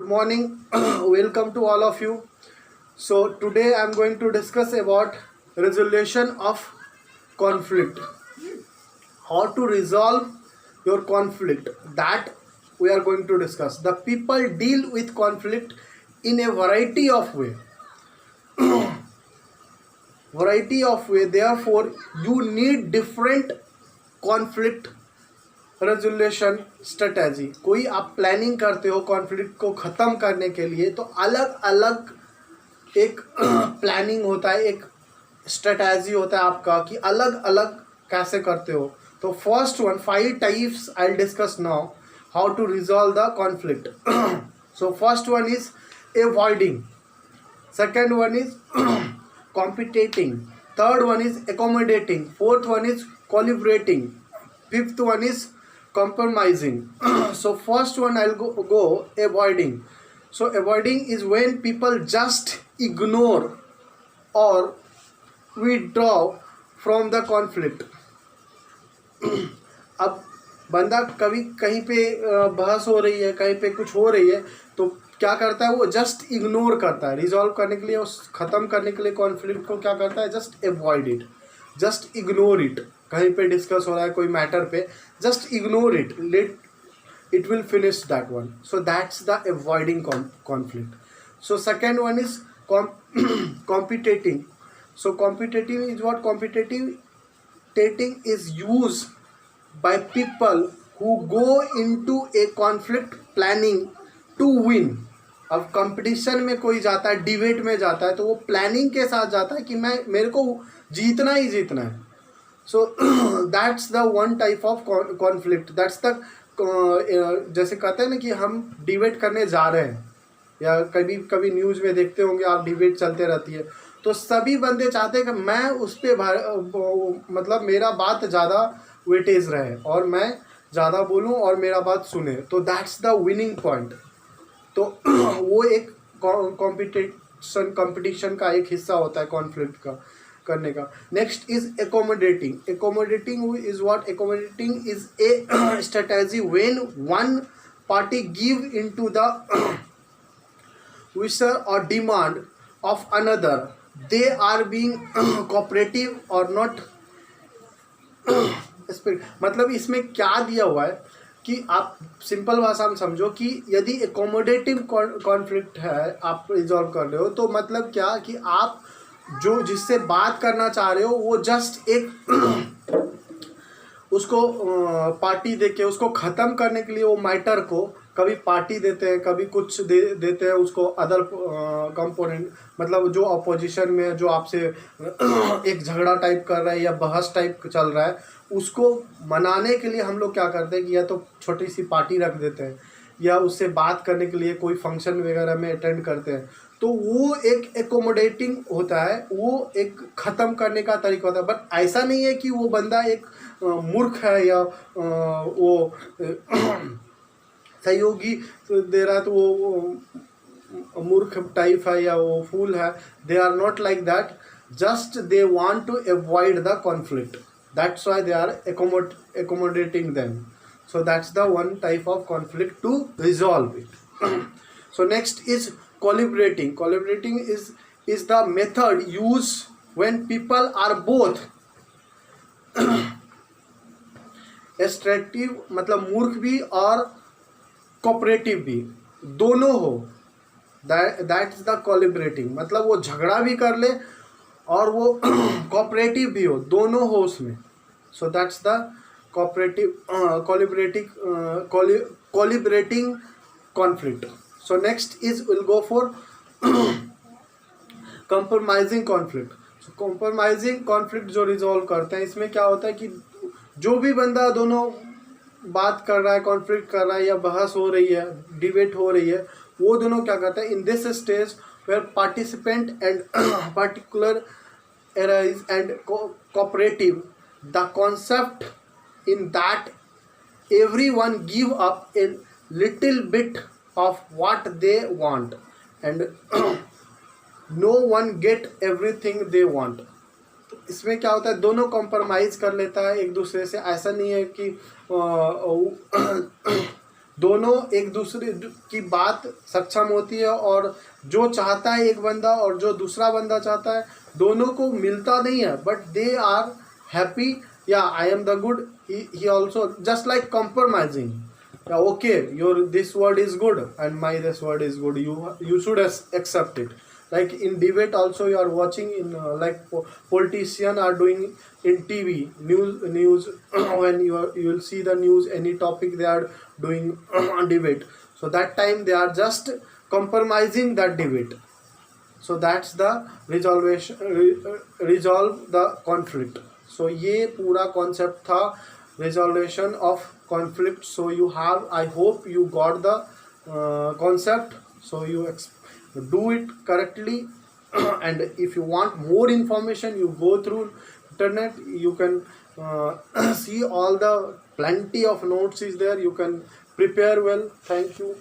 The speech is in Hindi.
morning. Welcome to all of you. So today I am going to discuss about resolution of conflict. How to resolve your conflict, that we are going to discuss. The people deal with conflict in a variety of way. Therefore, you need different conflict resolution strategy. कोई आप प्लानिंग करते हो कॉन्फ्लिक्ट को ख़त्म करने के लिए, तो अलग अलग एक प्लानिंग होता है, एक स्ट्रेटजी होता है आपका कि अलग अलग कैसे करते हो. तो first one, 5 types I discuss now how to resolve the conflict. So first one is avoiding, second one is competing, third one is accommodating, fourth one is collaborating, fifth one is compromising. So first one I'll go avoiding. So avoiding is when people just ignore or withdraw from the conflict. अब बंदा कभी कहीं पे बहस हो रही है, कहीं पे कुछ हो रही है, तो क्या करता है, वो जस्ट इग्नोर करता है. रिजॉल्व करने के लिए, उस ख़त्म करने के लिए कॉन्फ्लिक्ट को क्या करता है, just avoid it, just ignore it. कहीं पे डिस्कस हो रहा है कोई मैटर पे, just ignore it, let it will finish that one. So that's the avoiding conflict. So second one is competing. So competitive is what? Competing is use by people who go into a conflict planning to win. अब कंपटीशन में कोई जाता है, डिबेट में जाता है, तो वो प्लानिंग के साथ जाता है कि मेरे को जीतना ही जीतना है. So that's the one type of conflict. That's the जैसे कहते हैं ना कि हम डिबेट करने जा रहे हैं, या कभी कभी न्यूज़ में देखते होंगे आप, डिबेट चलते रहती है, तो सभी बंदे चाहते हैं कि मैं उस पर मतलब मेरा बात ज़्यादा वेटेज रहे और मैं ज़्यादा बोलूं और मेरा बात सुने. तो दैट्स द विनिंग पॉइंट. तो वो एक कंपटीशन का एक हिस्सा होता है कॉन्फ्लिक्ट का करने का. Next is accommodating. Accommodating is what? Accommodating is a strategy when one party give into the wish or demand of another. They are being cooperative or not. मतलब इसमें क्या दिया हुआ है कि आप सिंपल भाषा में समझो कि यदि एकोमोडेटिव कॉन्फ्लिक्ट है, आप रिजॉल्व कर रहे हो, तो मतलब क्या कि आप जो जिससे बात करना चाह रहे हो वो जस्ट एक उसको पार्टी देके उसको ख़त्म करने के लिए, वो मैटर को कभी पार्टी देते हैं, कभी कुछ देते हैं उसको अदर कंपोनेंट, मतलब जो अपोजिशन में जो आपसे एक झगड़ा टाइप कर रहा है या बहस टाइप चल रहा है, उसको मनाने के लिए हम लोग क्या करते हैं कि या तो छोटी सी पार्टी रख देते हैं या उससे बात करने के लिए कोई फंक्शन वगैरह में अटेंड करते हैं. तो वो एक एकोमोडेटिंग होता है, वो एक ख़त्म करने का तरीका होता है. बट ऐसा नहीं है कि वो बंदा एक मूर्ख है या वो सहयोगी दे रहा है तो वो मूर्ख टाइप है या वो फूल है. They are not like that. Just they want to avoid the conflict. That's why they are accommodating them. So that's the one type of conflict to resolve it. So next is collaborating. Collaborating is the method used when people are both extractive, मतलब मूर्ख भी और कोऑपरेटिव भी, दोनों हो. That's the collaborating. मतलब वो झगड़ा भी कर ले और वो कोऑपरेटिव भी हो, दोनों हो उसमें. सो that's the collaborating conflict. So next is we'll go for compromising conflict. So compromising conflict जो रिजॉल्व करते हैं, इसमें क्या होता है कि जो भी बंदा दोनों बात कर रहा है, कॉन्फ्लिक्ट कर रहा है या बहस हो रही है, डिबेट हो रही है, वो दोनों क्या करते हैं, in this stage where participant and particular arise and cooperative, the concept in that everyone give up a little bit of what they want and no one get everything they want. तो इसमें क्या होता है, दोनों कॉम्प्रोमाइज़ कर लेता है एक दूसरे से. ऐसा नहीं है कि दोनों एक दूसरे की बात सक्षम होती है, और जो चाहता है एक बंदा और जो दूसरा बंदा चाहता है, दोनों को मिलता नहीं है, बट दे आर हैप्पी. या I am the good, he also, just like compromising. Yeah, okay, your this word is good and my this word is good, you should accept it. Like in debate also, you are watching in like politician are doing in TV news when you will see the news, any topic they are doing debate, so that time they are just compromising that debate. So that's the resolve the conflict. So ये पूरा concept था resolution of conflict. So you have, I hope you got the concept, so you do it correctly. And if you want more information, you go through internet, you can see all the plenty of notes is there, you can prepare well. Thank you.